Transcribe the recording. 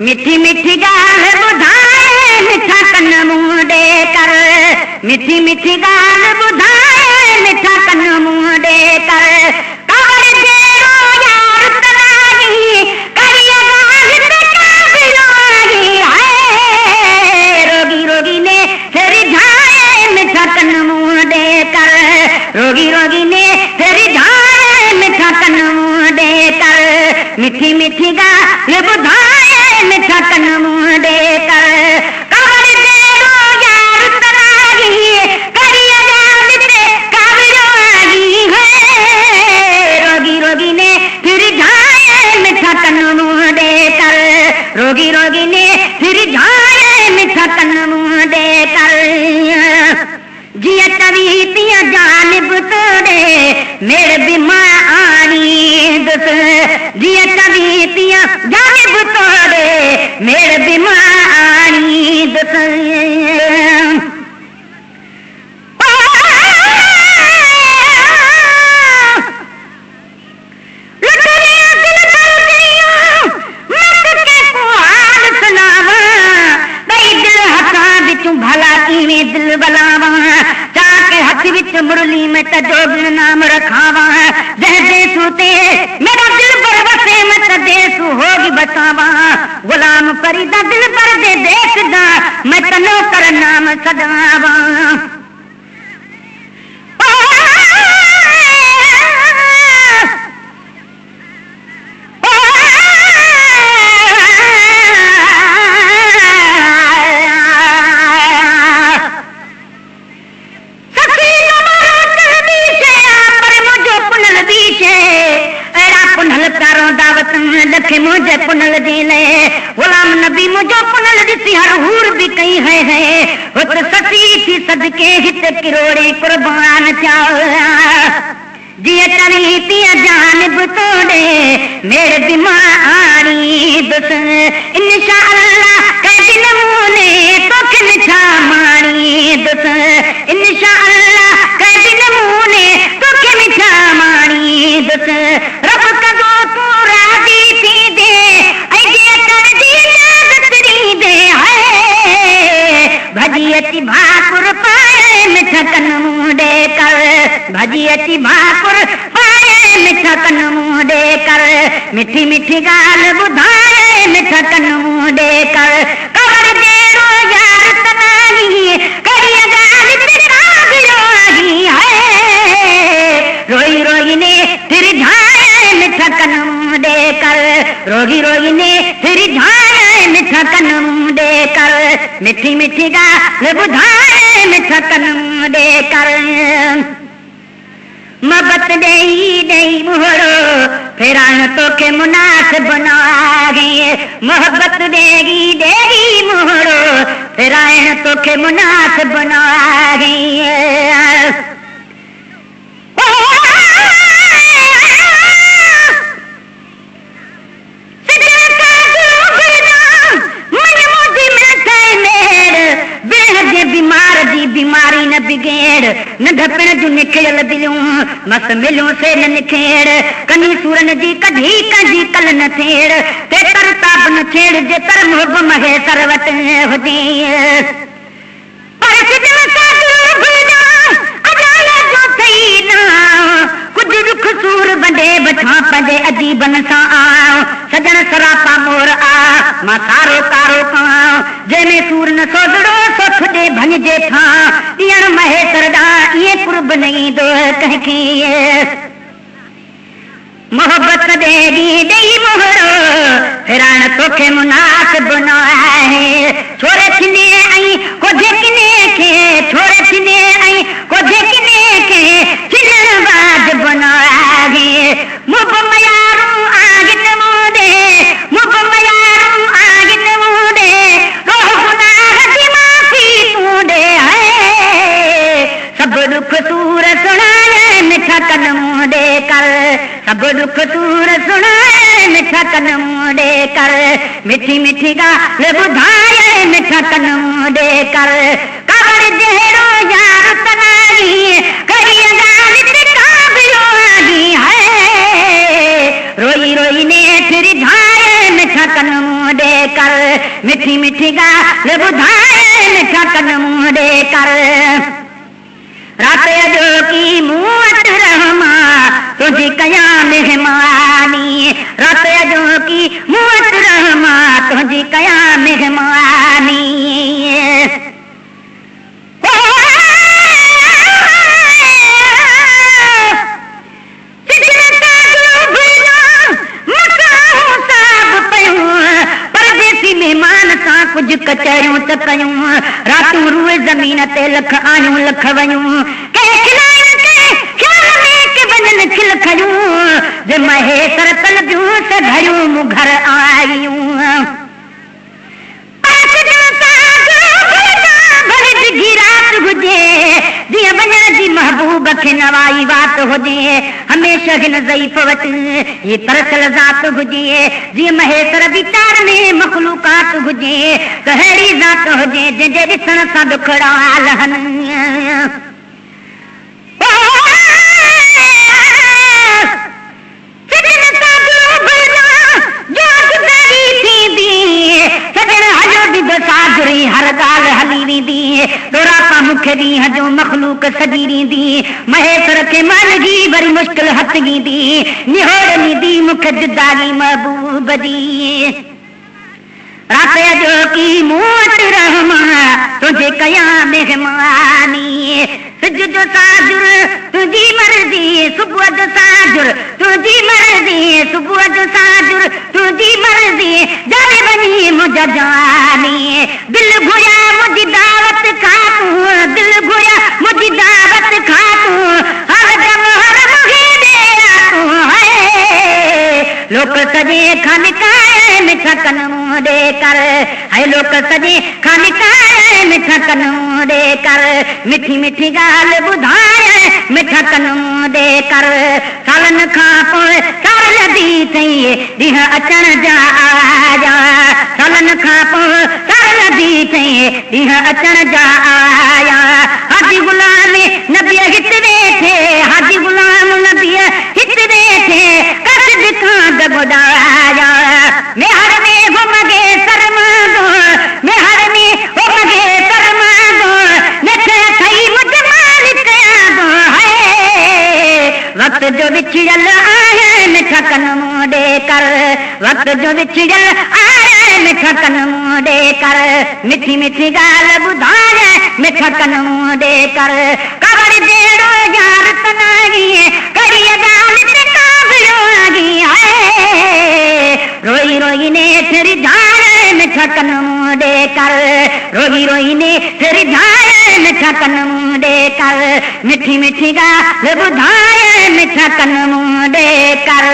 मिठी मिठी गाल बुधाए मिठा कन मुंडे कर मिठी मिठी गाल बुधाए मिठा कन मुंडे कर कवर जेरो यार तनागी करिया गाल ते काबिलागी है रोगी रोगी ने तेरी झाए मिठा कन मुंडे कर रोगी रोगी ने तेरी झाए मिठा कन मुंडे कर मिठी मिठी गाल बुधाए मिठा कन मुंडे कर कवर जेरो यार तनागी करिया गाल ते काबिलागी है रोगी रोगी ने फिर झाए मिठा कन मुंडे कर रोगी रोगी ने फिर झाए मिठा कन मुंडे कर जिया तवी तिया जानिब तोड़े मेरे बीमारी दस जिया तवी तिया जानिब तोड़े मेरे बीमारी दस भला इवें दिल बलावा चाके हथ विच मुरली में तजोबन नाम रखावा जह देसू ते मेरा दिल पर बसे मत देसू होगी बसावा गुलाम फरीदा दिल पर दे देख दा मैं तनो कर नाम सदावा लखे मुझे पुनल दिले गुलाम नबी मुझे पुनल दिसी हर हूर भी कई है उत सती थी सदके हित किरोड़े कुर्बान चाव जिया तरी तिया जानिब तोड़े मेरे बीमारी दस इंशाअल्लाह कई नमूने तो मिठा मारी दस इंशाअल्लाह कई नमूने तो मिठा मारी दस रब कदो तू राजी थी दे ऐजे कर दी नजरी दे है भजियती भाकुर पाए मिठा कन मुंडे कर भजियती भाकुर पाए मिठा कन मुंडे कर मिठी मिठी गाल बुधाए मिठा कन मुंडे कर कवर जेरो यार तनागी करिया गाल ते काबिलागी है रोई रोई ने फिर झाए मिठा कन मुंडे कर रोगी रोगी ने फिर झाए मिठा कन मुंडे कर मिठी मिठी गाल बुधाए मिठा कन मुंडे कर मोहब्बत देई देई मोहरो फिरान तो के मुनासिब बनागे मोहब्बत देगी देगी मोहरो फिरान तो के मुनासिब बनागे बीमार जी बीमारी न बिगेड़ न ढपण जू निखियल दिलूं मस मिलूं से न निखेड़ कनी सूरन जी कढी कंजी कल न थेड़ ते तर ताप न छेड़ जे तर मोहब महे सरवत हुजे पर सिजन साधु भुलना अजाला जो थई ना कुछ रुख सूर बंदे बछा पंजे अजीबन सा आओ सजन सरापा मोर आ मां सारो कारो खाओ जंहिंमें सूर न सोदड़ो सोठ दे भंजे था ॾियण महे सरदा ये कुर्ब नहीं दो कंहिंखे मोहब्बत देगी दई मोहरो फिरान तोखे मुनासिब न आहे छोरे थिने ऐं कोझे किने खे छोरे थिने ऐं कोझे किने खे चिलण वाजिब न आहे मुब मयारूं आगिन मूंदे मुब मयारूं आगिन मूंदे रोह गुनाह जी माफ़ी तूं ॾे है सभु दुख सूर सुणाए मिठा कन मुंडे कर सभु दुख सूर सुणाए मिठा कन मुंडे कर मिठी मिठी गाल बुधाए मिठा कन मुंडे कर कवर जहिड़ो यार तनागी करिया गाल ते काबिलागी है रोई रोई ने फिर झाए मिठा कन मुंडे कर मिठी ॻाल्हि ॿुधाए मिठा कन मुंहुं ॾे कर रात जो की मूं वटि रहमा तुंहिंजी कयां मेहमानी रात जो की मूं वटि रहमा तुंहिंजी कयां मेहमानी मेहमान सां कुझु कचरियूं त कयूं रातूं रूए ज़मीन ते लख आयूं लख वयूं कंहिं खिलायूं कंहिं ख़्याल में के वञनि खिल खयूं जे महे सरतल जूं से घड़ियूं मूं घर आयूं जीअं वञण जी महबूब खे नवाई वात हुजे हमेशह हिन ज़ईफ़ वटि ये तरसल ज़ात हुजे जीअं महेसर वीचार में मखलूकात हुजे त अहिड़ी ज़ात हुजे जंहिंजे ॾिसण सां दुखड़ा लहनि हर ॻाल्हि हली वेंदी दोरापा मूंखे ॾींहं जो मखलूक सॼी ॾींदी महेश्वर खे मानगी वरी मुश्किल हथ ॾींदी निहोर ॾींदी मूंखे जुदाई महबूब जी रात जो की मूं वटि रहमा तुंहिंजे कयां मेहमानी सिज जो साजुर तुंहिंजी मर्ज़ी सुबुह जो साजुर तुंहिंजी मर्ज़ी सुबुह जो साजुर तुंहिंजी मर्ज़ी जाने वञी मुंहिंजा जानी दिल घुरिया मुंहिंजी दावत खा तूं दिल घुरिया मुंहिंजी दावत खा तूं हर दम हर मूंखे ॾे तूं है लोक सॼे खां निकाए मिठा कन मुंहुं ॾे कर है लोक सॼे खां निकाए मिठा कन मुंहुं ॾे कर मिठी मिठी ॻाल्हि ॿुधाए मिठा कन मुंहुं ॾे कर सालनि खां पोइ साल लधी अथई ॾींहं अचण जा आया सालनि खां पोइ साल लधी अथई ॾींहं अचण जा आया हाजी गुलाम नबीअ हित वेठे हाजी गुलाम नबीअ हित वेठे कसद खां दॿोॾाया मेहर में घुम गे शर्मांदो मेहर में घुम गे शर्मांदो नथ अथई मुंहिंजो मालिक आंदो है वक़्त जो विछड़ियल आहे मिठा कन मुंहुं ॾे कर वक़्त जो विछड़ियल आहे मिठा कन मुंहुं ॾे कर मिठी मिठी ॻाल्हि ॿुधाए मिठा कन मुंहुं ॾे कर कबर जहिड़ो यार तनागी कड़ीअ ॻाल्हि ते काबिलो आगी आहे रोई रोई ने तेरी जान मिठा कन मुंहुं ॾे कर रोई रोई ने तेरी जान मिठा कन मुंहुं ॾे कर मिठी मिठी ॻाल्हि ॿुधाए मिठा कन मुंहुं ॾे कर